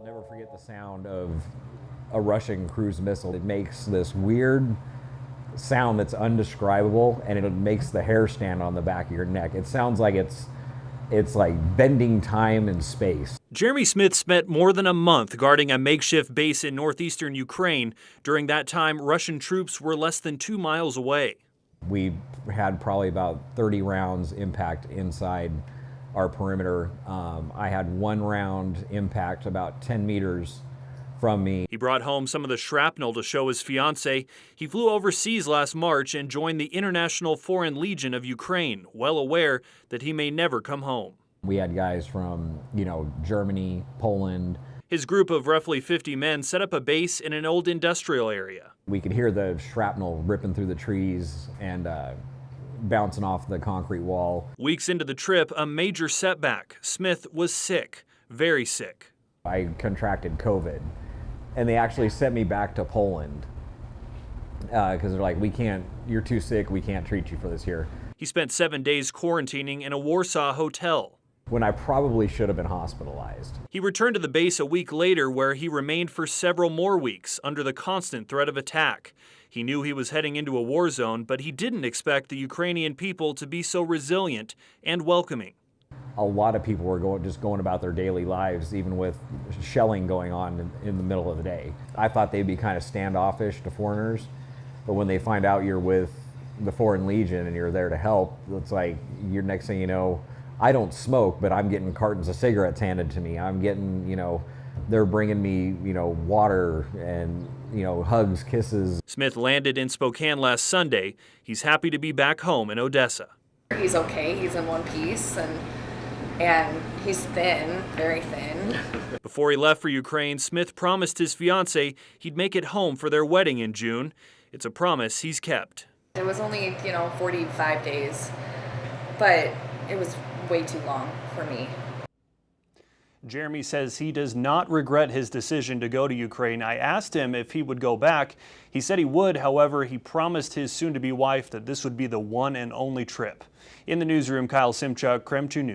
I'll never forget the sound of a Russian cruise missile. It makes this weird sound that's undescribable, and it makes the hair stand on the back of your neck. It sounds like it's like bending time and space. Jeremy Smith spent more than a month guarding a makeshift base in northeastern Ukraine. During that time, Russian troops were less than 2 miles away. We had probably about 30 rounds impact inside our perimeter. I had one round impact about 10 meters from me. He brought home some of the shrapnel to show his fiancée. He flew overseas last March and joined the International Foreign Legion of Ukraine, well aware that he may never come home. We had guys from, Germany, Poland. His group of roughly 50 men set up a base in an old industrial area. We could hear the shrapnel ripping through the trees and bouncing off the concrete wall. Weeks into the trip, a major setback. Smith was sick, very sick. I contracted COVID, and they actually sent me back to Poland because they're like, you're too sick, we can't treat you for this here. He spent 7 days quarantining in a Warsaw hotel, when I probably should have been hospitalized. He returned to the base a week later, where he remained for several more weeks under the constant threat of attack. He knew he was heading into a war zone, but he didn't expect the Ukrainian people to be so resilient and welcoming. A lot of people were just going about their daily lives, even with shelling going on in the middle of the day. I thought they'd be kind of standoffish to foreigners, but when they find out you're with the Foreign Legion and you're there to help, it's like, next thing you know, I don't smoke, but I'm getting cartons of cigarettes handed to me. I'm getting, they're bringing me, water and, hugs, kisses. Smith landed in Spokane last Sunday. He's happy to be back home in Odessa. He's okay. He's in one piece, and he's thin, very thin. Before he left for Ukraine, Smith promised his fiancée he'd make it home for their wedding in June. It's a promise he's kept. It was only, 45 days, but it was way too long for me. Jeremy says he does not regret his decision to go to Ukraine. I asked him if he would go back. He said he would. However, he promised his soon-to-be wife that this would be the one and only trip. In the newsroom, Kyle Simchuk, KREM 2 News.